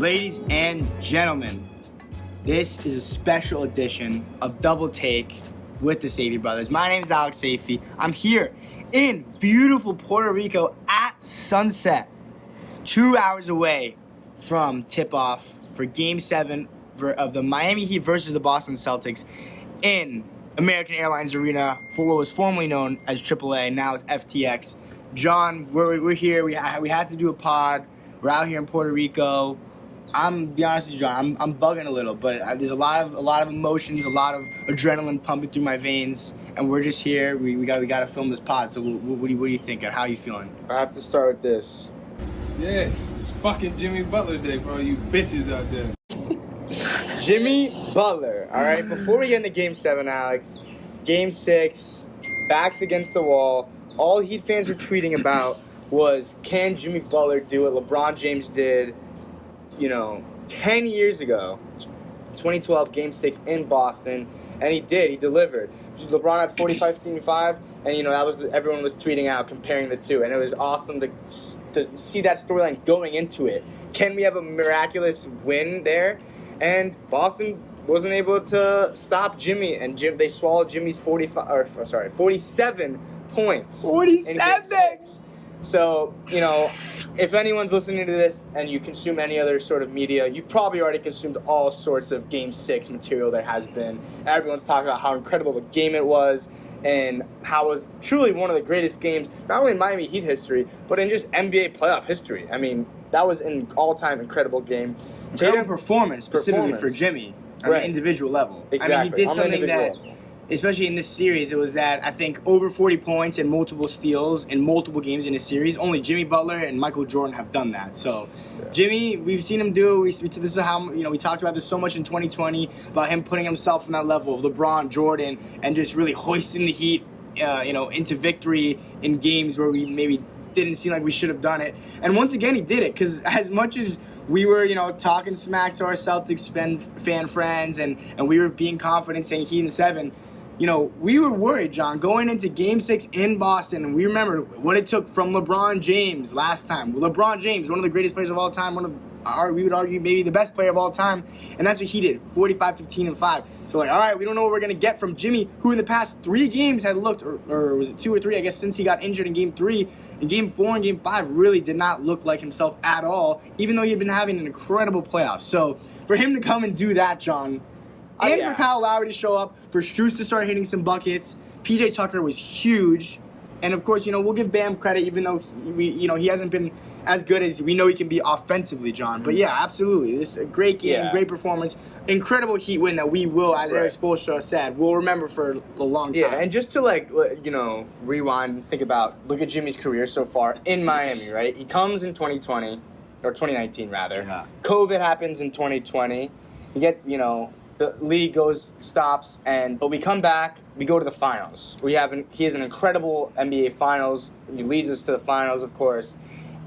Ladies and gentlemen, this is a special edition of Double Take with the Safety Brothers. My name is Alex Safety. I'm here in beautiful Puerto Rico at sunset, 2 hours away from tip-off for Game 7 of the Miami Heat versus the Boston Celtics in American Airlines Arena for what was formerly known as AAA. Now it's FTX. John, we're here. We had to do a pod. We're out here in Puerto Rico. I'm be honest with you, John. I'm bugging a little, but there's a lot of emotions, a lot of adrenaline pumping through my veins, and we're just here. We got to film this pod. So what do you think? How are you feeling? I have to start with this. Yes, it's fucking Jimmy Butler Day, bro. You bitches out there. Jimmy Butler. All right. Before we get into Game 7, Alex, Game 6, backs against the wall. All Heat fans were tweeting about was, can Jimmy Butler do what LeBron James did, 10 years ago, 2012, Game 6 in Boston, and he did. He delivered. LeBron had 45, 15, 5, and, that was everyone was tweeting out, comparing the two, and it was awesome to see that storyline going into it. Can we have a miraculous win there? And Boston wasn't able to stop Jimmy, and they swallowed Jimmy's 47 points. 47! So, if anyone's listening to this and you consume any other sort of media, you've probably already consumed all sorts of Game 6 material there has been. Everyone's talking about how incredible the game it was and how it was truly one of the greatest games, not only in Miami Heat history, but in just NBA playoff history. I mean, that was an all-time incredible game. Incredible performance, specifically for Jimmy, on an individual level. Exactly. I mean, he did something that, especially in this series, it was that I think over 40 points and multiple steals in multiple games in a series. Only Jimmy Butler and Michael Jordan have done that. So, yeah. Jimmy, we've seen him do. This is how we talked about this so much in 2020 about him putting himself on that level of LeBron, Jordan, and just really hoisting the Heat, into victory in games where we maybe didn't seem like we should have done it. And once again, he did it because as much as we were, talking smack to our Celtics fan friends, and we were being confident saying Heat in 7. We were worried, John, going into Game 6 in Boston, and we remember what it took from LeBron James last time. LeBron James, one of the greatest players of all time, we would argue maybe the best player of all time, and that's what he did, 45, 15, and 5. So, all right, we don't know what we're going to get from Jimmy, who in the past 3 games had looked, or was it 2 or 3, I guess, since he got injured in Game 3, in Game 4 and Game 5 really did not look like himself at all, even though he had been having an incredible playoff. So, for him to come and do that, John, and for Kyle Lowry to show up, for Strus to start hitting some buckets. PJ Tucker was huge. And, of course, we'll give Bam credit, even though he hasn't been as good as we know he can be offensively, John. But, yeah, absolutely. This is a great game, great performance. Incredible Heat win that we will, as Eric Spoelstra said, we'll remember for a long time. Yeah, and just to, rewind and think about, look at Jimmy's career so far in Miami, right? He comes in 2020, or 2019, rather. Yeah. COVID happens in 2020. You get, the league stops, but we come back, we go to the finals. He has an incredible NBA finals. He leads us to the finals, of course,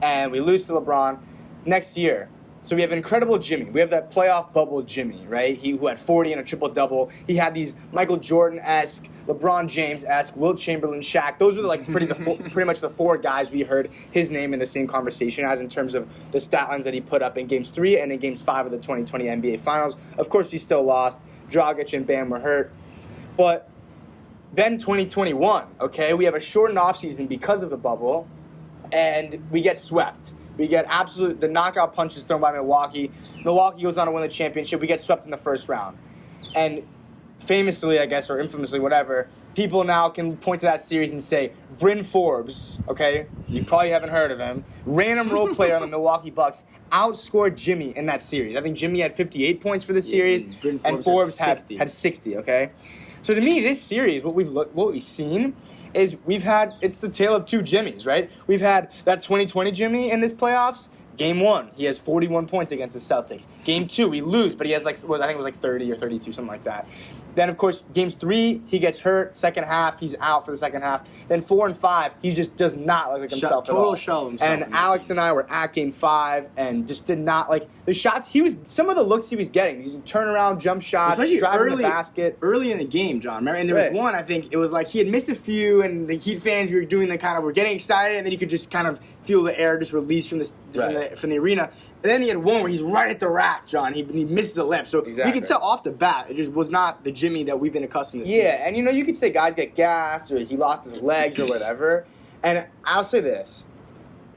and we lose to LeBron next year. So we have incredible Jimmy. We have that playoff bubble Jimmy, right? Who had 40 and a triple-double. He had these Michael Jordan-esque, LeBron James-esque, Wilt Chamberlain, Shaq. Those were pretty much the 4 guys we heard his name in the same conversation as in terms of the stat lines that he put up in Games 3 and in Games 5 of the 2020 NBA Finals. Of course, we still lost. Dragic and Bam were hurt. But then 2021, okay? We have a shortened offseason because of the bubble, and we get swept. We get the knockout punches thrown by Milwaukee. Milwaukee goes on to win the championship. We get swept in the first round. And famously, I guess, or infamously, whatever, people now can point to that series and say, Bryn Forbes, okay, you probably haven't heard of him, random role player on the Milwaukee Bucks, outscored Jimmy in that series. I think Jimmy had 58 points for the series, and Forbes had 60, okay? So to me, this series, what we've seen is it's the tale of 2 Jimmys, right? We've had that 2020 Jimmy in this playoffs. Game 1, he has 41 points against the Celtics. Game 2, we lose, but he has I think it was 30 or 32, something like that. Then, of course, games 3, he gets hurt. Second half, he's out for the second half. Then 4 and 5, he just does not look like himself at all. Total shell of himself. And Alex and I were at game 5 and just did not like the shots. Some of the looks he was getting, these turnaround jump shots, especially driving the basket. Early in the game, John. Remember? And there was one, I think, it was like he had missed a few, and the Heat fans, we were doing the kind of, we're getting excited, and then you could just kind of feel the air just release from the arena. And then he had one where he's right at the rack, John. He misses a layup. So you can tell off the bat, it just was not the Jimmy that we've been accustomed to seeing. Yeah, and you could say guys get gassed or he lost his legs or whatever. And I'll say this.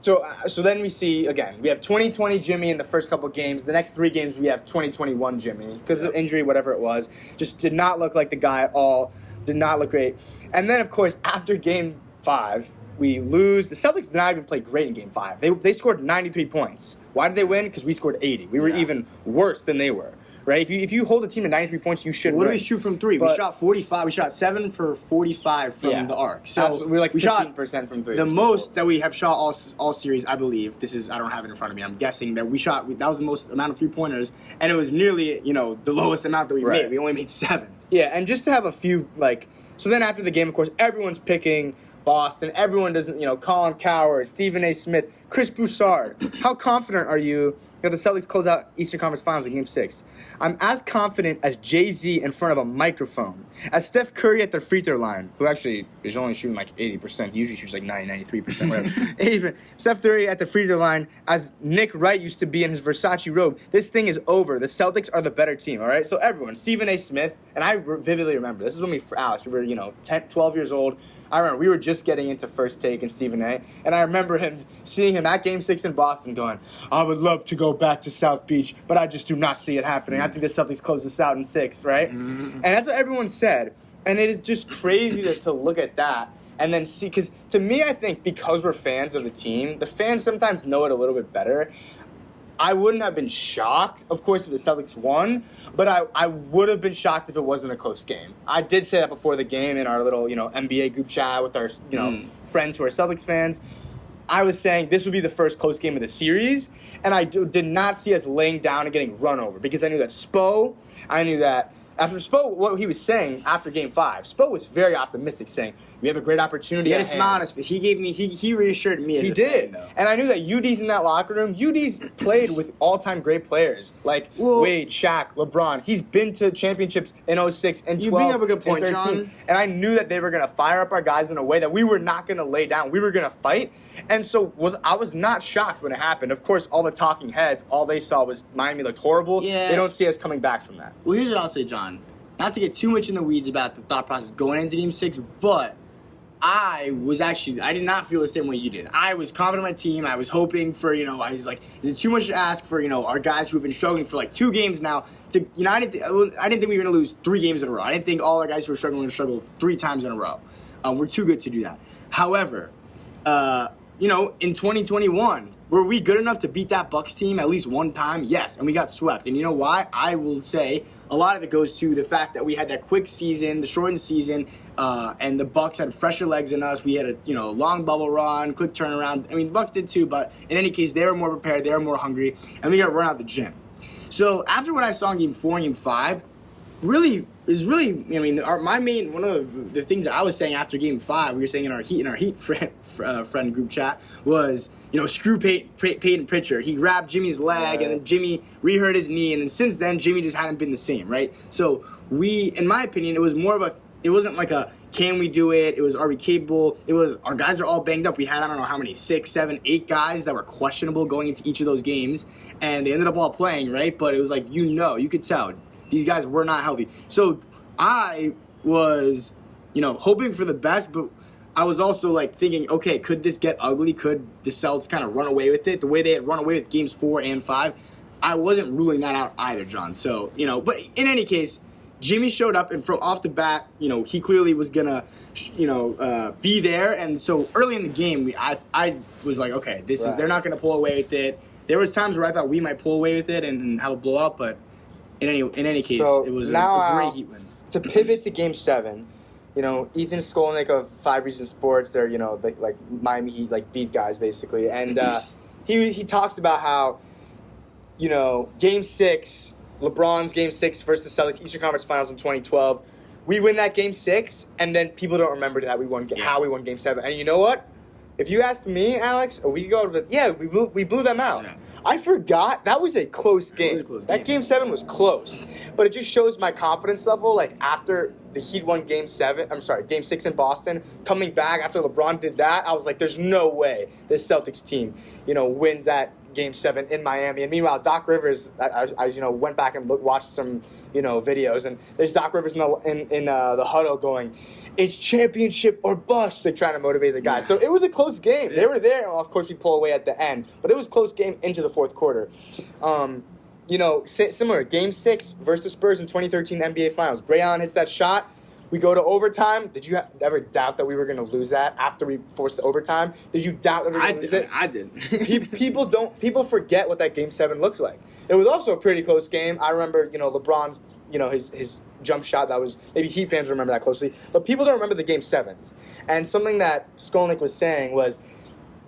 So then we see, again, we have 2020 Jimmy in the first couple games. The next 3 games we have 2021 Jimmy because of injury, whatever it was. Just did not look like the guy at all. Did not look great. And then, of course, after game 5, we lose. The Celtics did not even play great in game 5. They scored 93 points. Why did they win? Because we scored 80. We were even worse than they were. Right? If you hold a team to 93 points, you should win. What did we shoot from 3? We shot 45. We shot 7 for 45 from the arc. So we're like 15% from 3. The most that we have shot all series, I believe. I don't have it in front of me. I'm guessing that that was the most amount of 3-pointers, and it was nearly, the lowest amount that we made. We only made 7. Yeah, and just to have a few, so then after the game, of course, everyone's picking Boston. Everyone doesn't, Colin Cowherd, Stephen A. Smith, Chris Broussard. How confident are you that the Celtics close out Eastern Conference Finals in Game 6? I'm as confident as Jay-Z in front of a microphone, as Steph Curry at the free throw line, who actually is only shooting 80%. He usually shoots 93%, whatever. 80%. Steph Curry at the free throw line, as Nick Wright used to be in his Versace robe. This thing is over. The Celtics are the better team, all right? So everyone, Stephen A. Smith, and I vividly remember, this is when we were 10, 12 years old. I remember we were just getting into First Take and Stephen A. And I remember seeing him at Game 6 in Boston going, I would love to go back to South Beach, but I just do not see it happening. I think the Celtics close this out in 6, right? Mm-hmm. And that's what everyone said. And it is just crazy to look at that and then see, because to me, I think because we're fans of the team, the fans sometimes know it a little bit better. I wouldn't have been shocked, of course, if the Celtics won, but I would have been shocked if it wasn't a close game. I did say that before the game in our little, NBA group chat with our, friends who are Celtics fans. I was saying this would be the first close game of the series, and I did not see us laying down and getting run over because I knew that after Spo, what he was saying after Game 5, Spo was very optimistic, saying, we have a great opportunity. He had a smile on his face. He reassured me. He did. And I knew that UD's in that locker room. UD's played with all-time great players like Wade, Shaq, LeBron. He's been to championships in 06 and 12 You bring up a good point, and 13. John. And I knew that they were going to fire up our guys in a way that we were not going to lay down. We were going to fight. And so I was not shocked when it happened. Of course, all the talking heads, all they saw was Miami looked horrible. Yeah. They don't see us coming back from that. Well, here's what I'll say, John. Not to get too much in the weeds about the thought process going into Game 6, but I did not feel the same way you did. I was confident in my team. I was hoping for, I was like, is it too much to ask for, our guys who have been struggling for 2 games now to, I didn't think we were going to lose 3 games in a row. I didn't think all our guys who were struggling were going to struggle 3 times in a row. We're too good to do that. However, in 2021, were we good enough to beat that Bucks team at least one time? Yes, and we got swept. And you know why? I will say a lot of it goes to the fact that we had that quick season, the shortened season, and the Bucks had fresher legs than us. We had a long bubble run, quick turnaround. I mean, the Bucks did too, but in any case, they were more prepared, they were more hungry, and we got run out the gym. So after what I saw in Game 4 and Game 5, one of the things that I was saying after Game 5, we were saying in our Heat friend group chat was, screw Peyton Pritchard. He grabbed Jimmy's leg, and then Jimmy re-hurt his knee, and then since then, Jimmy just hadn't been the same, right? So in my opinion, it was more of it wasn't like a, can we do it? It was, are we capable? It was, our guys are all banged up. We had, I don't know how many, 6, 7, 8 guys that were questionable going into each of those games, and they ended up all playing, right? But it was like, you could tell. These guys were not healthy. So I was, hoping for the best, but I was also thinking, okay, could this get ugly? Could the Celtics kind of run away with it the way they had run away with Games 4 and 5? I wasn't ruling that out either, John. So, but in any case, Jimmy showed up, and from off the bat, he clearly was gonna, be there. And so early in the game, I was like, okay, they're not gonna pull away with it. There was times where I thought we might pull away with it and have a blowout, but in any case, it was a great Heat win. To pivot to Game 7, Ethan Skolnick of 5 Reasons Sports, they're, Miami Heat, beat guys, basically. And he talks about how, Game 6, LeBron's Game 6 versus the Celtics Eastern Conference Finals in 2012. We win that Game 6, and then people don't remember that how we won Game 7. And you know what? If you asked me, Alex, a week ago, we blew them out. Yeah. I forgot. That was a close game. That Game 7 was close. But it just shows my confidence level, like, after the Heat won Game 6 in Boston, coming back after LeBron did that, I was like, there's no way this Celtics team, wins that Game 7 in Miami. And meanwhile, Doc Rivers, I went back and watched some, videos, and there's Doc Rivers in the huddle going, it's championship or bust. They're trying to motivate the guys. So it was a close game. They were there. Well, of course, we pull away at the end, but it was a close game into the fourth quarter. Similar, Game 6 versus the Spurs in 2013 NBA Finals. Ray Allen hits that shot. We go to overtime. Did you ever doubt that we were going to lose that after we forced the overtime? Did you doubt that we were going to lose it? I did. People forget what that Game 7 looked like. It was also a pretty close game. I remember, LeBron's, his jump shot. That was, maybe Heat fans remember that closely, but people don't remember the Game 7s. And something that Skolnick was saying was,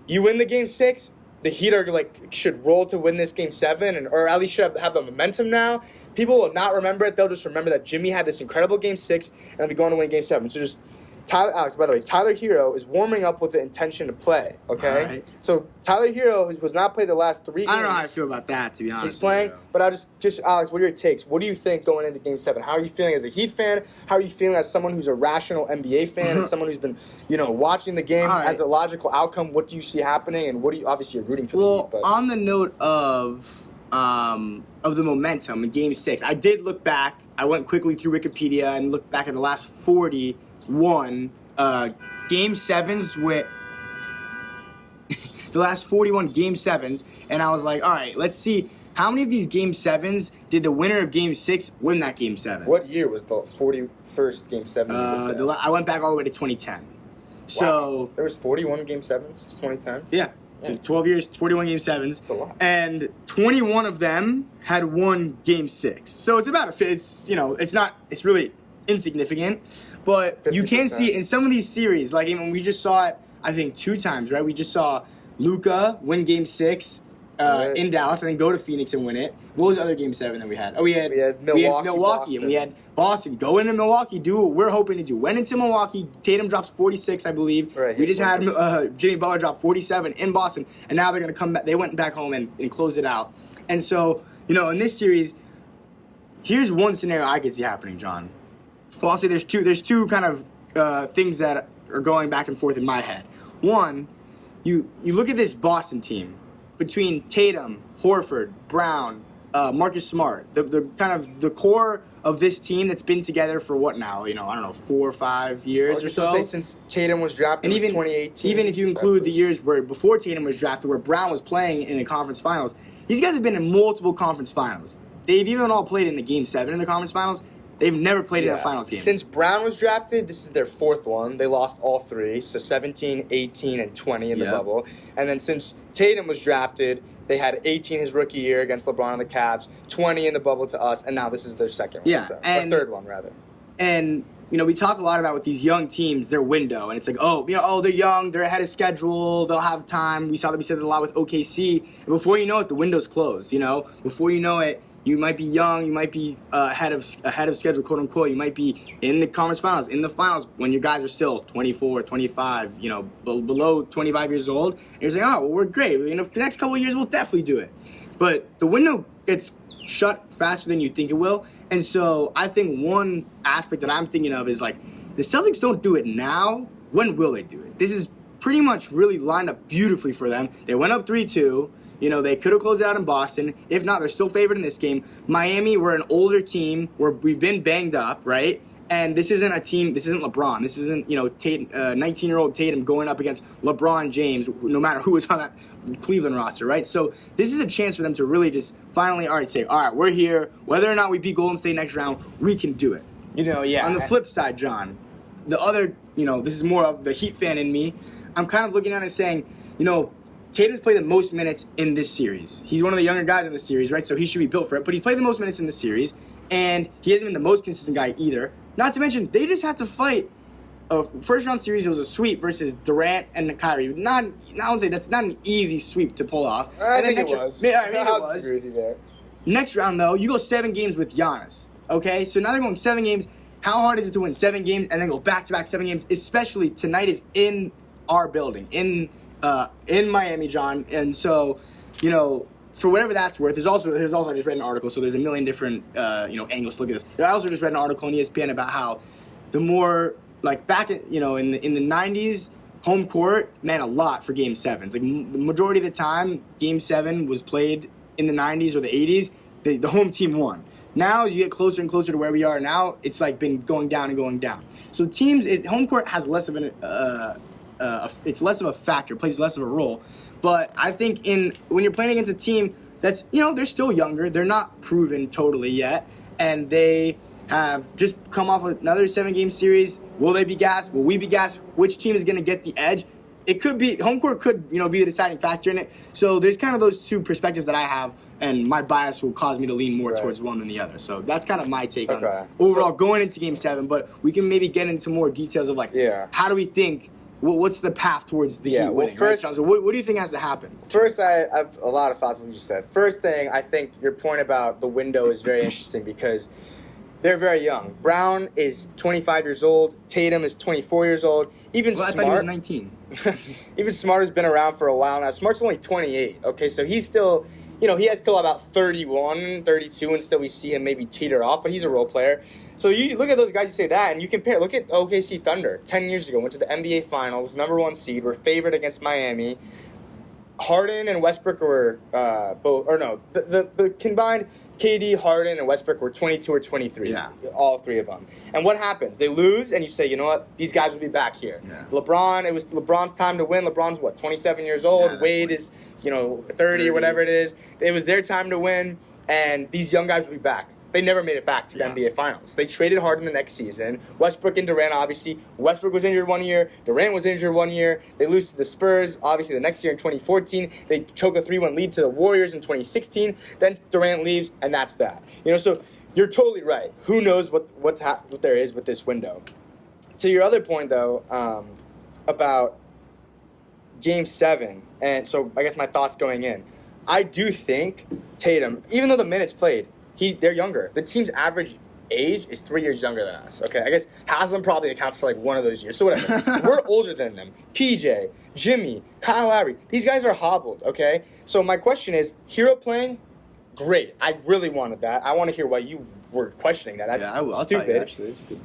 you win the Game 6, the Heat are should roll to win this Game 7, or at least should have the momentum now. People will not remember it. They'll just remember that Jimmy had this incredible Game 6 and they'll be going to win Game 7. So just, Alex, by the way, Tyler Hero is warming up with the intention to play, okay? Right. So Tyler Hero was not played the last 3 games. I don't know how I feel about that, to be honest. He's playing, but I just Alex, what are your takes? What do you think going into Game 7? How are you feeling as a Heat fan? How are you feeling as someone who's a rational NBA fan and someone who's been, watching the game as a logical outcome? What do you see happening, and what do you, obviously you're rooting for the Heat, but on the note of the momentum in Game 6, I did look back. I went quickly through Wikipedia and looked back at the last 41 Game 7s with the last 41 Game 7s, and I was like, all right, let's see how many of these Game 7s did the winner of Game 6 win that Game 7. What year was the 41st Game 7? I went back all the way to 2010. Wow. So there was 41 Game 7s since 2010? Yeah. So 12 years, 41 Game 7s. That's a lot. And 21 of them had won Game 6. So it's about it's really insignificant. But 50%. You can see in some of these series, like we just saw it, I think 2 times, right? We just saw Luka win Game 6 in Dallas and then go to Phoenix and win it. What was the other Game 7 that we had? Oh, we had Milwaukee and we had Boston. Go into Milwaukee, do what we're hoping to do. Went into Milwaukee, Tatum drops 46, I believe. Right, we just had Jimmy Butler drop 47 in Boston, and now they're going to come back. They went back home and closed it out. And so, in this series, here's one scenario I could see happening, John. Well, I'll say there's two kind of things that are going back and forth in my head. One, you look at this Boston team between Tatum, Horford, Brown, Marcus Smart, the kind of the core of this team that's been together for what now? I don't know, 4 or 5 years or so. Since Tatum was drafted, and even 2018. Even if you include the years where before Tatum was drafted, where Brown was playing in the conference finals, these guys have been in multiple conference finals. They've even all played in the Game 7 in the conference finals. They've never played in a finals game. Since Brown was drafted, this is their 4th one. They lost all 3, so 17, 18, and 20 in the bubble. And then since Tatum was drafted, they had 18 his rookie year against LeBron and the Cavs, 20 in the bubble to us, and now this is their 2nd one. Or 3rd one, rather. And, we talk a lot about with these young teams, their window. And it's like, they're young, they're ahead of schedule, they'll have time. We said it a lot with OKC. And before you know it, the window's closed, Before you know it, you might be young, you might be ahead of schedule, quote unquote. You might be in the conference finals, in the finals when your guys are still 24, 25, below 25 years old. And you're saying, we're great. The next couple of years we'll definitely do it. But the window gets shut faster than you think it will. And so I think one aspect that I'm thinking of is the Celtics don't do it now. When will they do it? This is pretty much really lined up beautifully for them. They went up 3-2. They could have closed it out in Boston. If not, they're still favored in this game. Miami, we're an older team. We've been banged up, right? And this isn't a team, this isn't LeBron. This isn't, 19-year-old Tatum going up against LeBron James, no matter who is on that Cleveland roster, right? So this is a chance for them to really just finally, say, all right, we're here. Whether or not we beat Golden State next round, we can do it. On the flip side, John, the other, this is more of the Heat fan in me. I'm kind of looking at it saying, Tatum's played the most minutes in this series. He's one of the younger guys in the series, right? So he should be built for it. But he's played the most minutes in the series, and he hasn't been the most consistent guy either. Not to mention, they just had to fight a first-round series. It was a sweep versus Durant and Kyrie. I would say that's not an easy sweep to pull off. I think it was. I think it was. Agree with you there. Next round, though, you go 7 games with Giannis. Okay? So now they're going 7 games. How hard is it to win 7 games and then go back-to-back 7 games? Especially tonight is in our building, in Miami, John. And so, you know, for whatever that's worth, there's also I just read an article, so there's a million different angles to look at this. But I also just read an article on ESPN about how the more like back in the 90s, home court meant a lot for Game 7s. Like the majority of the time, Game 7 was played in the 90s or the 80s. The home team won. Now, as you get closer and closer to where we are now, it's like been going down and going down. So home court has less of it's less of a factor, plays less of a role. But I think when you're playing against a team that's, they're still younger, they're not proven totally yet, and they have just come off another 7-game series. Will they be gassed? Will we be gassed? Which team is going to get the edge? It could be, home court could, be the deciding factor in it. So there's kind of those two perspectives that I have, and my bias will cause me to lean more towards one than the other. So that's kind of my take on overall going into Game 7. But we can maybe get into more details of how do we think, what's the path towards the Heat winning? First, right? So what do you think has to happen? First, I have a lot of thoughts on what you said. First thing, I think your point about the window is very interesting because they're very young. Brown is 25 years old. Tatum is 24 years old. Even Smart, I thought he was 19. Even Smart has been around for a while now. Smart's only 28. Okay, so he's still, he has till about 31, 32, and still we see him maybe teeter off, but he's a role player. So you look at those guys, you say that, and you compare. Look at OKC Thunder. 10 years ago, went to the NBA Finals, #1 seed, were favored against Miami. Harden and Westbrook were the combined KD, Harden, and Westbrook were 22 or 23. Yeah. All 3 of them. And what happens? They lose, and you say, you know what? These guys will be back here. Yeah. LeBron, it was LeBron's time to win. LeBron's, 27 years old. Yeah, Wade is, 30 or whatever it is. It was their time to win, and these young guys will be back. They never made it back to the NBA Finals. They traded Harden the next season. Westbrook and Durant, obviously. Westbrook was injured 1 year. Durant was injured 1 year. They lose to the Spurs, obviously, the next year in 2014. They choke a 3-1 lead to the Warriors in 2016. Then Durant leaves, and that's that. So you're totally right. Who knows what there is with this window. To your other point, though, about Game 7, and so I guess my thoughts going in. I do think Tatum, even though the minutes played, they're younger. The team's average age is 3 years younger than us. Okay, I guess Haslam probably accounts for one of those years. So whatever. We're older than them. PJ, Jimmy, Kyle Lowry. These guys are hobbled. Okay, so my question is, Hero playing, great. I really wanted that. I want to hear why you were questioning that. That's I'll stupid. tell you, actually, it's good.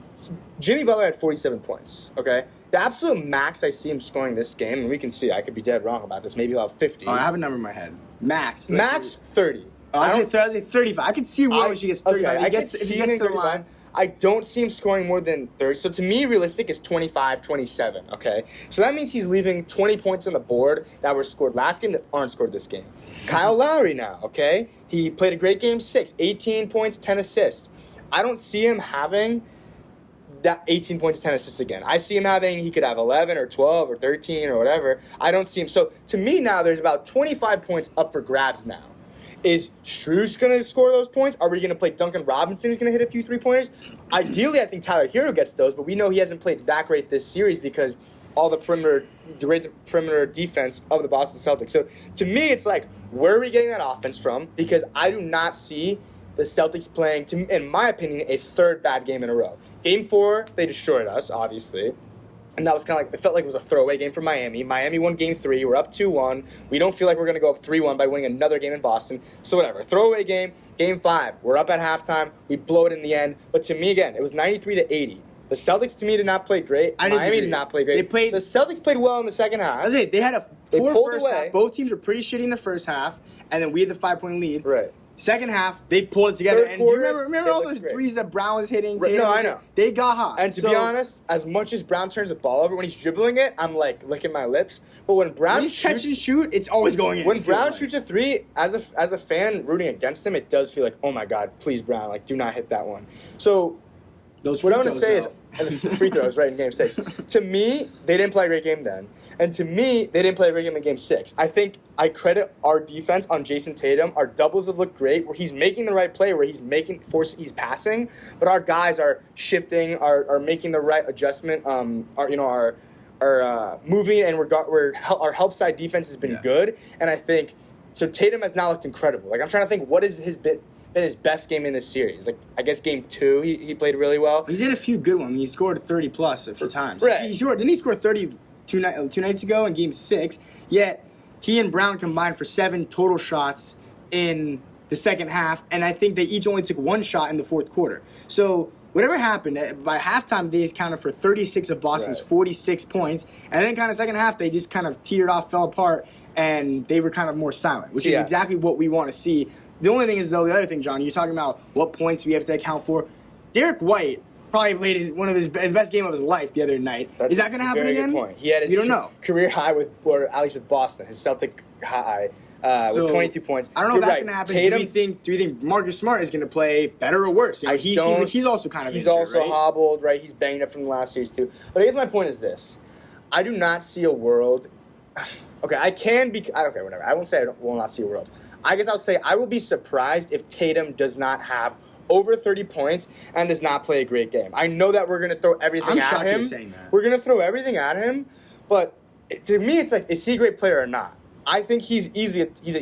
Jimmy Butler had 47 points. Okay, the absolute max I see him scoring this game, and we can see I could be dead wrong about this. Maybe he'll have 50. Oh, I have a number in my head. Max 30. I was say 35. I could see why she gets 35. Okay, if he gets to the line. I don't see him scoring more than 30. So to me, realistic is 25, 27, okay? So that means he's leaving 20 points on the board that were scored last game that aren't scored this game. Kyle Lowry now, okay? He played a great game 6, 18 points, 10 assists. I don't see him having that 18 points, 10 assists again. I see him he could have 11 or 12 or 13 or whatever. I don't see him. So to me now, there's about 25 points up for grabs now. Is Strus going to score those points? Are we going to play Duncan Robinson who's going to hit a few three-pointers? Ideally, I think Tyler Hero gets those, but we know he hasn't played that great this series because all the great perimeter defense of the Boston Celtics. So to me, it's where are we getting that offense from? Because I do not see the Celtics playing, in my opinion, a third bad game in a row. Game 4, they destroyed us, obviously. And that was kind of it felt like it was a throwaway game for Miami. Miami won Game 3. We're up 2-1. We don't feel like we're going to go up 3-1 by winning another game in Boston. So whatever. Throwaway game. Game 5. We're up at halftime. We blow it in the end. But to me, again, it was 93-80. The Celtics, to me, did not play great. Miami did not play great. The Celtics played well in the second half. They had a poor first half. Both teams were pretty shitty in the first half. And then we had the 5-point lead. Right. Second half, they pulled it together. And do you remember all the threes that Brown was hitting? No, I know. They got hot. And to be honest, as much as Brown turns the ball over, when he's dribbling it, I'm licking my lips. But when Brown catch and shoot, it's always going in. When Brown shoots a 3, as a fan rooting against him, it does feel oh my God, please Brown, do not hit that one. So what I want to say is, the free throws, right, in Game 6. To me, they didn't play a great game then. And to me, they didn't play a great game in Game 6. I think I credit our defense on Jason Tatum. Our doubles have looked great, where he's making the right play, where he's he's passing, but our guys are shifting, are making the right adjustment, are moving, and our help side defense has been good. And I think So Tatum has now looked incredible. Like, I'm trying to think, what is been his best game in this series? Like, I guess game 2, he played really well. He's had a few good ones. He scored 30-plus a few times. Right. Didn't he score 30 two nights ago in game 6? Yet, he and Brown combined for 7 total shots in the second half, and I think they each only took 1 shot in the fourth quarter. So, whatever happened, by halftime, they accounted for 36 of Boston's 46 points, and then kind of second half, they just kind of teetered off, fell apart, and they were kind of more silent, which is exactly what we want to see. The only thing is, though, the other thing, John, you're talking about what points we have to account for. Derek White probably played one of his best game of his life the other night. Is that going to happen again? Good point. He had his career high or at least with Boston, his Celtic high. With 22 points. I don't know if that's going to happen. Tatum, do you think Marcus Smart is going to play better or worse? He seems like he's also kind of injured, also hobbled, right? He's banged up from the last series too. But I guess my point is this. I do not see a world. Okay, whatever. I won't say I will not see a world. I guess I'll say I will be surprised if Tatum does not have over 30 points and does not play a great game. I know that we're going to throw everything at him. You're saying that. We're going to throw everything at him, but to me, it's like, is he a great player or not? I think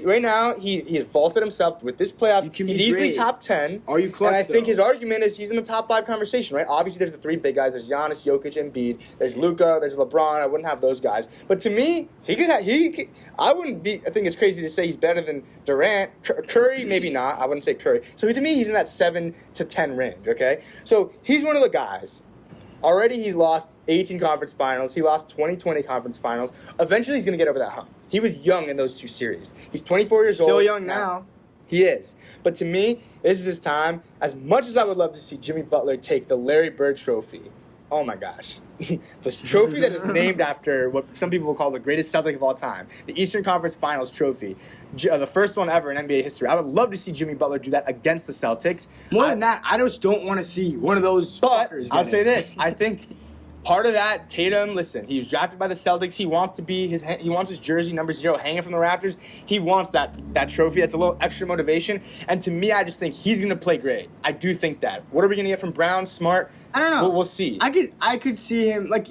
right now he has vaulted himself with this playoff. He's easily top 10. Are you clutch? And I think his argument is he's in the top 5 conversation, right? Obviously, there's the 3 big guys. There's Giannis, Jokic, Embiid. There's Luka. There's LeBron. I wouldn't have those guys. But to me, I wouldn't be. I think it's crazy to say he's better than Durant. Curry, maybe not. I wouldn't say Curry. So to me, he's in that 7 to 10 range. Okay, so he's one of the guys. Already, he's lost 18 conference finals. He lost 2020 conference finals. Eventually, he's going to get over that hump. He was young in those 2 series. He's 24 years old. Still young now. He is. But to me, this is his time. As much as I would love to see Jimmy Butler take the Larry Bird trophy, oh my gosh. The trophy that is named after what some people will call the greatest Celtic of all time, the Eastern Conference Finals trophy, the first one ever in NBA history. I would love to see Jimmy Butler do that against the Celtics. More than that, I just don't want to see one of those fuckers. I'll say this. I think part of that, Tatum, listen, he was drafted by the Celtics. He wants his jersey number 0 hanging from the rafters. He wants that trophy. That's a little extra motivation. And to me, I just think he's going to play great. I do think that. What are we going to get from Brown, Smart? I don't know. We'll see. I could see him, like,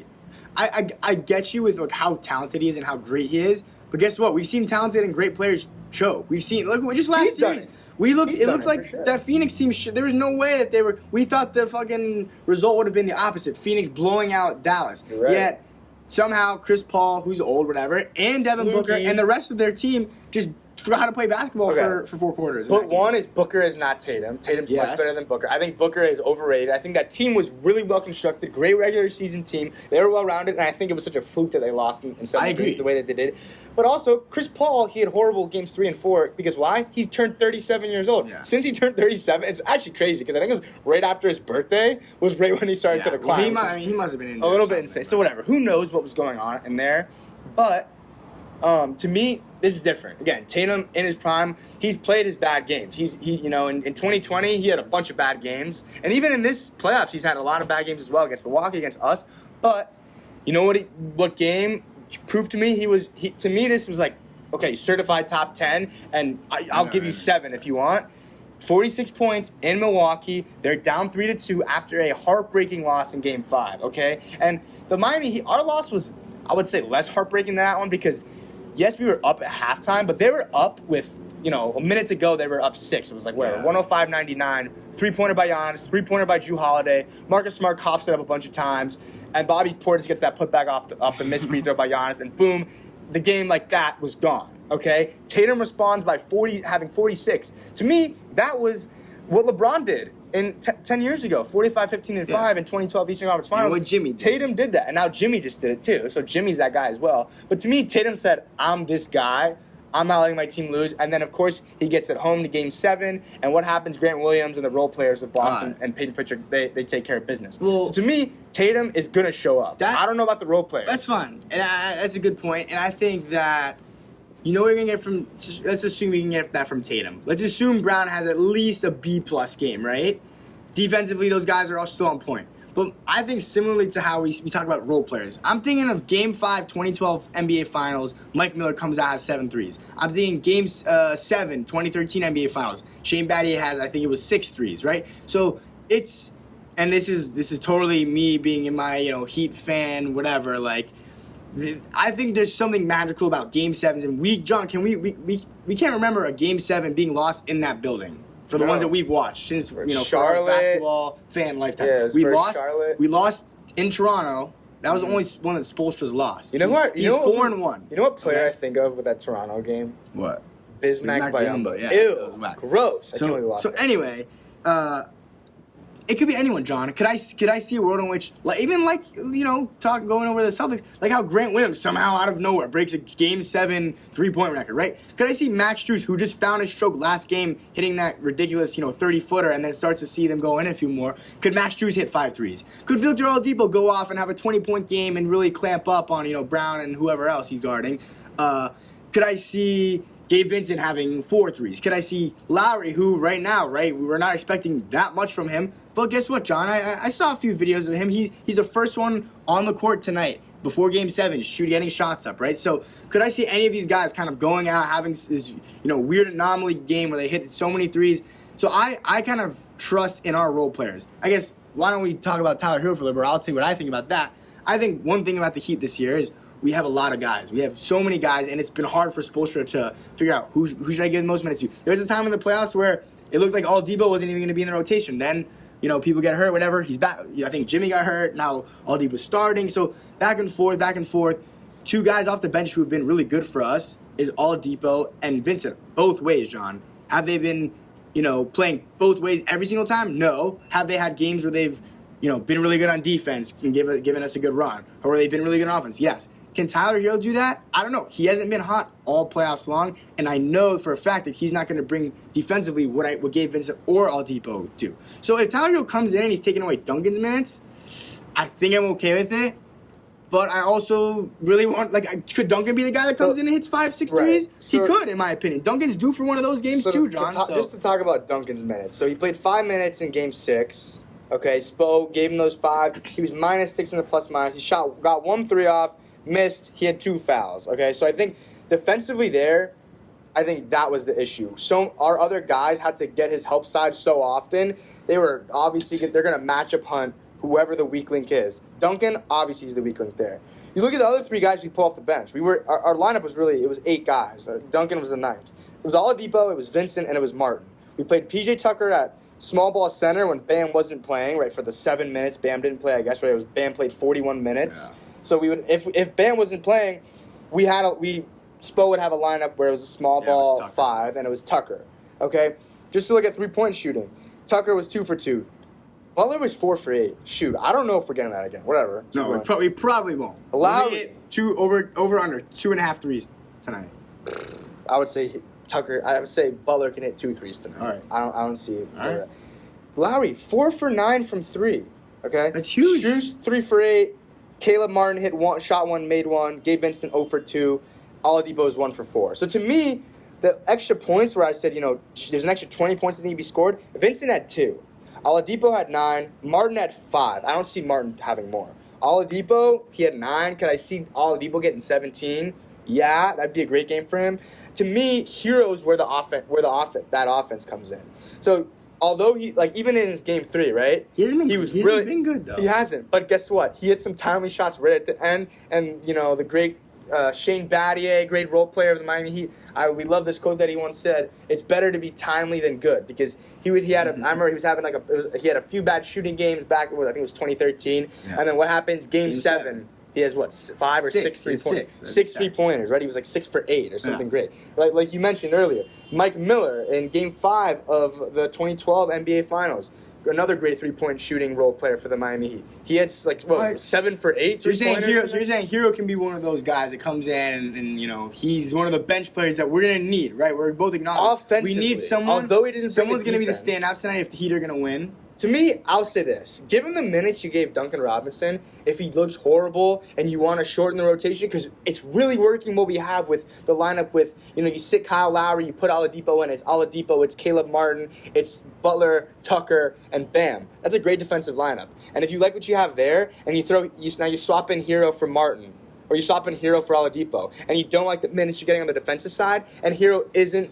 I get you with like how talented he is and how great he is. But guess what? We've seen talented and great players choke. We've seen, look, just last series. It looked like that Phoenix team. There was no way that they were. We thought the fucking result would have been the opposite. Phoenix blowing out Dallas. Right. Yet somehow Chris Paul, who's old, whatever, and Devin Booker and the rest of their team just forgot how to play basketball for 4 quarters. But one is Booker is not Tatum. Tatum's much better than Booker. I think Booker is overrated. I think that team was really well constructed. Great regular season team. They were well rounded, and I think it was such a fluke that they lost in some games the way that they did. But also, Chris Paul, he had horrible games 3 and 4 because why? He turned 37 years old. Yeah. Since he turned 37, it's actually crazy because I think it was right after his birthday was right when he started to decline. He must have been in a little bit insane. So whatever. Who knows what was going on in there? But to me, this is different. Again, Tatum in his prime, he's played his bad games. In 2020, he had a bunch of bad games, and even in this playoffs, he's had a lot of bad games as well against Milwaukee, against us. But you know what game proved to me? To me, this was like, okay, certified top 10, and I'll give you 7 if you want. 46 points in Milwaukee. They're down 3-2 after a heartbreaking loss in Game 5. Okay, and the Miami, our loss was, I would say, less heartbreaking than that one because. Yes, we were up at halftime, but they were up with, a minute to go, they were up 6. It was like, 105-99, 3-pointer by Giannis, 3-pointer by Jrue Holiday. Marcus Smart coughs it up a bunch of times, and Bobby Portis gets that putback off the missed free throw by Giannis, and boom, the game like that was gone, okay? Tatum responds by having 46. To me, that was what LeBron did. 10 years ago, 45, 15, and 5 in 2012 Eastern Conference Finals. What Jimmy did. Tatum did that, and now Jimmy just did it too. So Jimmy's that guy as well. But to me, Tatum said, I'm this guy. I'm not letting my team lose. And then, of course, he gets it home to Game 7. And what happens? Grant Williams and the role players of Boston and Peyton Pritchard, they take care of business. Well, so to me, Tatum is going to show up. I don't know about the role players. That's fine. And that's a good point. And I think that, we're going to get from, let's assume we can get that from Tatum. Let's assume Brown has at least a B-plus game, right? Defensively, those guys are all still on point. But I think similarly to how we talk about role players, I'm thinking of Game 5, 2012 NBA Finals, Mike Miller comes out, has 7 threes. I'm thinking Game 7, 2013 NBA Finals, Shane Battier has, I think it was 6 threes, right? So this is totally me being in my, Heat fan, whatever, like, I think there's something magical about Game 7s, and John, can we can't remember a Game 7 being lost in that building for the ones that we've watched since for our basketball fan lifetime. Yeah, we lost in Toronto. That was the only one that Spoelstra's lost. You know what? He's 4-1. You know what player I think of with that Toronto game? What? Bismack Biyombo. Yeah, Ew, gross. So anyway, it could be anyone, John. Could I see a world in which, going over the Celtics, like how Grant Williams somehow out of nowhere breaks a Game 7 3-point record, right? Could I see Max Strus, who just found his stroke last game, hitting that ridiculous 30-footer, and then starts to see them go in a few more? Could Max Strus hit 5 threes? Could Victor Oladipo go off and have a 20-point game and really clamp up on Brown and whoever else he's guarding? Could I see Gabe Vincent having 4 threes? Could I see Lowry, who right now, we're not expecting that much from him? But guess what, John? I saw a few videos of him. He's the first one on the court tonight before Game 7, getting shots up, right? So could I see any of these guys kind of going out, having this weird anomaly game where they hit so many threes? So I kind of trust in our role players. I guess, why don't we talk about Tyler Hero for a little bit? I'll tell you what I think about that. I think one thing about the Heat this year is we have a lot of guys. We have so many guys, and it's been hard for Spoelstra to figure out who should I give the most minutes to. There was a time in the playoffs where it looked like Oladipo wasn't even going to be in the rotation. Then people get hurt, whatever. He's back. I think Jimmy got hurt. Now Oladipo's starting. So back and forth. 2 guys off the bench who have been really good for us is Oladipo and Vincent. Both ways, John. Have they been, playing both ways every single time? No. Have they had games where they've, been really good on defense and given us a good run? Or where they've been really good on offense? Yes. Can Tyler Hero do that? I don't know. He hasn't been hot all playoffs long, and I know for a fact that he's not going to bring defensively what Gabe Vincent or Oladipo do. So if Tyler Hero comes in and he's taking away Duncan's minutes, I think I'm okay with it. But I also really want, could Duncan be the guy that comes in and hits 5-6 threes? He could, in my opinion. Duncan's due for one of those games too, John. Just to talk about Duncan's minutes. So he played 5 minutes in Game 6. Okay, Spo gave him those 5. He was -6 in the plus-minus. He got 1 3 off. Missed. He had 2 fouls. Okay, so I think defensively there, I think that was the issue. So our other guys had to get his help side so often. They were obviously they're going to matchup hunt whoever the weak link is. Duncan obviously is the weak link there. You look at the other 3 guys we pull off the bench. Our lineup was it was 8 guys. Duncan was the 9th. It was Oladipo, it was Vincent, and it was Martin. We played PJ Tucker at small ball center when Bam wasn't playing. Right for the 7 minutes, Bam didn't play. I guess Bam played 41 minutes. Yeah. So we would, if Bam wasn't playing, Spo would have a lineup where it was a small ball 5 and it was Tucker. Okay, just to look at 3-point shooting, Tucker was 2 for 2. Butler was 4 for 8. Shoot, I don't know if we're getting that again. Whatever. No, we probably won't. Lowry over under 2.5 threes tonight. I would say Butler can hit 2 threes tonight. All right. I don't see it. All right. Lowry 4 for 9 from 3. Okay, that's huge. Shoes 3 for 8. Caleb Martin hit 1, shot 1, made 1. Gabe Vincent 0 for 2. Oladipo is 1 for 4. So to me, the extra points where I said, there's an extra 20 points that need to be scored, Vincent had 2. Oladipo had 9. Martin had 5. I don't see Martin having more. Oladipo, he had 9. Could I see Oladipo getting 17? Yeah, that'd be a great game for him. To me, Hero's where that offense comes in. So although he even in his Game 3, right? He hasn't been good though. He hasn't. But guess what? He hit some timely shots right at the end, and the great Shane Battier, great role player of the Miami Heat. We love this quote that he once said: "It's better to be timely than good," because I remember he was having he had a few bad shooting games back. I think it was 2013, and then what happens? Game 7. He has 5 or 6 3-pointers. 6 3-pointers, right? He was 6 for 8 or something great. Right? Like you mentioned earlier, Mike Miller in Game 5 of the 2012 NBA Finals, another great 3-point shooting role player for the Miami Heat. He had 7 for 8. So you're saying Hero can be one of those guys that comes in and he's one of the bench players that we're gonna need, right? We're both acknowledging offensively. We need someone. Although he doesn't, someone's gonna be the standout tonight if the Heat are gonna win. To me, I'll say this. Give him the minutes you gave Duncan Robinson. If he looks horrible and you want to shorten the rotation, because it's really working what we have with the lineup with, you sit Kyle Lowry, you put Oladipo in. It's Oladipo, it's Caleb Martin, it's Butler, Tucker, and Bam. That's a great defensive lineup. And if you like what you have there, and you swap in Hero for Martin, or you swap in Hero for Oladipo, and you don't like the minutes you're getting on the defensive side, and Hero isn't,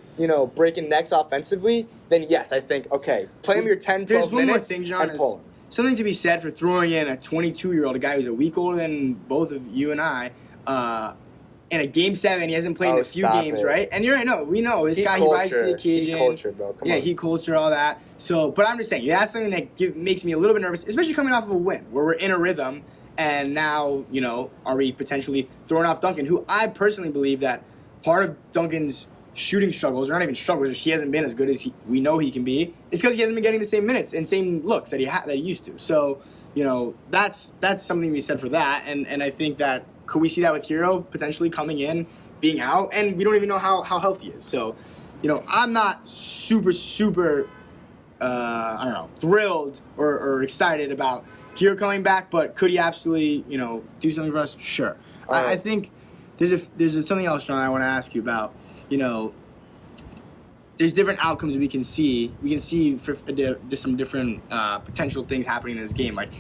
breaking necks offensively, then yes, I think, okay, play him your 10, 12 minutes. There's one more thing, John, and pull him. Something to be said for throwing in a 22-year-old, a guy who's a week older than both of you and I, in a game 7. He hasn't played in a few stop games, it. right? And you're right. No, we know this Heat guy. culture. He rises to the occasion. Heat culture, bro. Come on. Heat culture, all that. So, but I'm just saying that's something that makes me a little bit nervous, especially coming off of a win where we're in a rhythm. And now, are we potentially throwing off Duncan, who I personally believe that part of Duncan's shooting struggles, or not even struggles, just he hasn't been as good as we know he can be, is because he hasn't been getting the same minutes and same looks that he used to. So, that's something to be said for that. And I think that could we see that with Hero potentially coming in, being out, and we don't even know how healthy he is. So, I'm not super thrilled or excited about Hero coming back, but could he absolutely, do something for us? Sure. I think there's something else, John, I want to ask you about. There's different outcomes we can see. We can see there's some different potential things happening in this game. Like,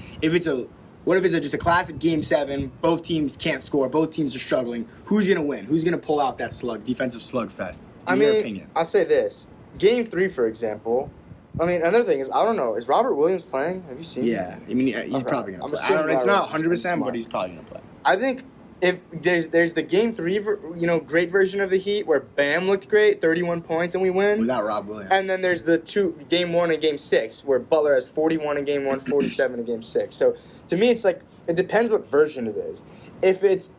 what if it's just a classic Game 7, both teams can't score, both teams are struggling. Who's going to win? Who's going to pull out that defensive slugfest, in your opinion? I'll say this. Game 3, for example, another thing is, I don't know, is Robert Williams playing? Have you seen him? Yeah, he's probably going to play. It's not 100%, but he's probably going to play. I think if there's the Game 3, great version of the Heat where Bam looked great, 31 points, and we win. Without Rob Williams. And then there's the Game 1 and Game 6 where Butler has 41 in Game 1, 47 in Game 6. So, to me, it's like, it depends what version it is. If it's,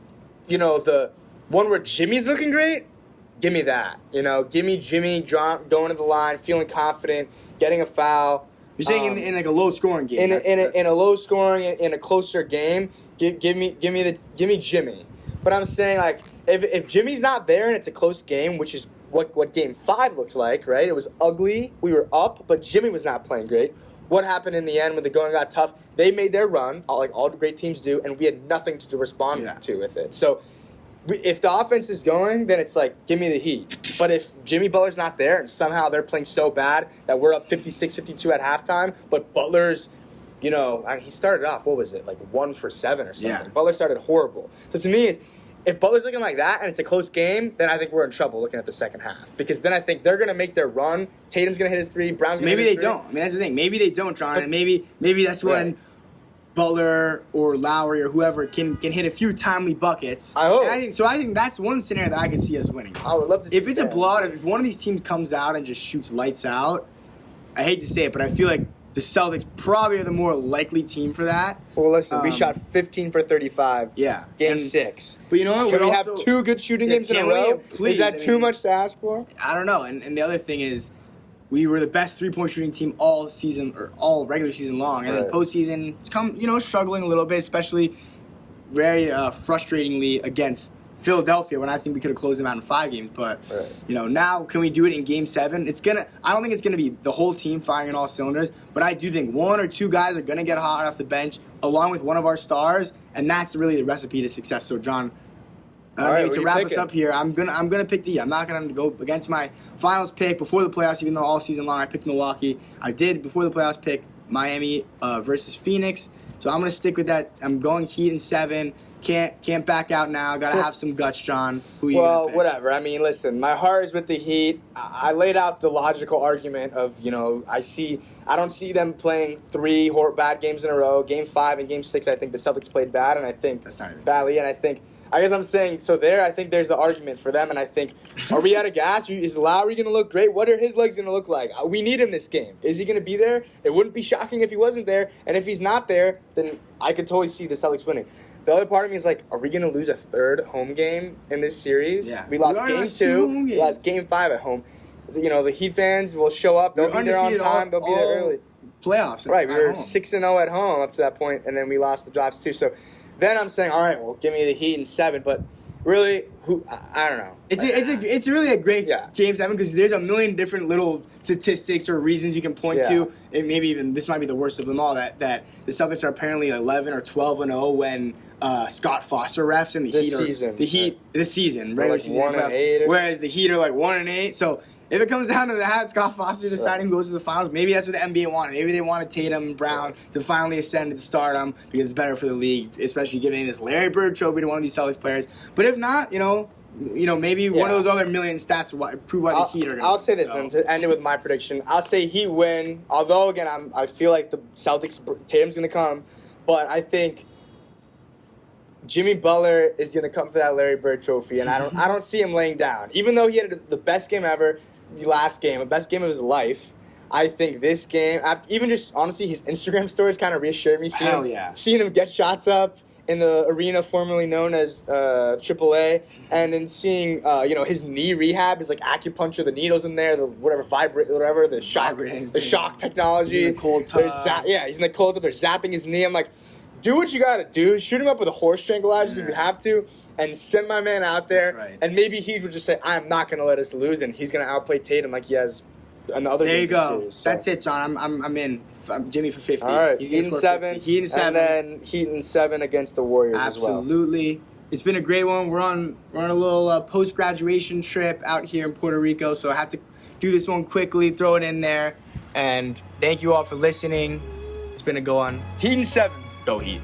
the one where Jimmy's looking great, give me that. Give me Jimmy going to the line, feeling confident, getting a foul. You're saying in like a low scoring game. In a low scoring, in a closer game, give me Jimmy. But I'm saying, like, if Jimmy's not there and it's a close game, which is what Game 5 looked like, right? It was ugly. We were up, but Jimmy was not playing great. What happened in the end when the going got tough? They made their run, like all great teams do, and we had nothing to respond to with it. So if the offense is going, then it's like, give me the Heat. But if Jimmy Butler's not there and somehow they're playing so bad that we're up 56-52 at halftime, but Butler's, he started off, what was it, like 1 for 7 or something. Yeah. Butler started horrible. So to me, if Butler's looking like that and it's a close game, then I think we're in trouble looking at the second half. Because then I think they're going to make their run. Tatum's going to hit his 3. Brown's going to hit his 3. Maybe they don't. That's the thing. Maybe they don't, John. And maybe that's when Butler or Lowry or whoever can hit a few timely buckets. I hope. I think that's one scenario that I could see us winning. I would love to see If it's a blowout, if one of these teams comes out and just shoots lights out, I hate to say it, but I feel like the Celtics probably are the more likely team for that. Well, listen, we shot 15 for 35. Yeah. Game 6. But you know what? Can we have 2 good shooting games in a row? Please. Is that too much to ask for? I don't know. And the other thing is, we were the best 3-point shooting team all season, or all regular season long. And then postseason, struggling a little bit, especially very frustratingly against Philadelphia when I think we could have closed them out in 5 games. But, now can we do it in Game 7? I don't think it's going to be the whole team firing on all cylinders, but I do think 1 or 2 guys are going to get hot off the bench along with one of our stars, and that's really the recipe to success. So, John, maybe to wrap us up here, I'm gonna pick the Heat. I'm not gonna go against my finals pick before the playoffs, even though all season long I picked Milwaukee. I did before the playoffs pick Miami versus Phoenix. So I'm gonna stick with that. I'm going Heat in 7. Can't back out now. Gotta have some guts, John. Who you gonna pick? Whatever. Listen, my heart is with the Heat. I laid out the logical argument of, I don't see them playing 3 bad games in a row. Game 5 and Game 6, I think the Celtics played bad, and I think badly, and I guess I'm saying, I think there's the argument for them, and I think, are we out of gas? Is Lowry going to look great? What are his legs going to look like? We need him this game. Is he going to be there? It wouldn't be shocking if he wasn't there, and if he's not there, then I could totally see the Celtics winning. The other part of me is like, are we going to lose a 3rd home game in this series? Yeah. We lost Game 2. We lost Game 5 at home. The Heat fans will show up. They'll be there on time. They'll be there early. Playoffs. Right. We were 6-0 at home up to that point, and then we lost the drops too. So then I'm saying, all right, well, give me the Heat in 7. But really, I don't know. It's really a great Game 7 because there's a million different little statistics or reasons you can point to. And maybe even this might be the worst of them all, that the Celtics are apparently 11 or 12-0 when Scott Foster refs, and the Heat this season, regular season, 1-8, whereas the Heat are like 1-8. So if it comes down to that, Scott Foster deciding who goes to the finals, maybe that's what the NBA wanted. Maybe they wanted Tatum and Brown to finally ascend to stardom because it's better for the league, especially giving this Larry Bird trophy to one of these Celtics players. But if not, maybe one of those other million stats prove why the Heat are going to I'll say this then, to end it with my prediction. I'll say Heat win, although, again, I feel like the Celtics, Tatum's going to come, but I think Jimmy Butler is gonna come for that Larry Bird trophy, and I don't see him laying down. Even though he had the best game ever, the last game, the best game of his life. I think this game, even just honestly, his Instagram stories kind of reassured me. Seeing him get shots up in the arena formerly known as AAA, and then seeing his knee rehab, his like acupuncture, the needles in there, the the shock technology. He's in the cold tub. He's in the cold tub. They're zapping his knee. I'm like, do what you gotta do. Shoot him up with a horse tranquilizer if you have to, and send my man out there. Right. And maybe he would just say, I'm not gonna let us lose, and he's gonna outplay Tatum like he has. There you go. Series, so. That's it, John. I'm in. I'm Jimmy for 50. All right. He's Heat in 7. Heat in 7. And then Heat in 7 against the Warriors as well. Absolutely. It's been a great one. We're on a little post-graduation trip out here in Puerto Rico, so I have to do this one quickly, throw it in there. And thank you all for listening. It's been a go on. Heat in 7. Go Heat.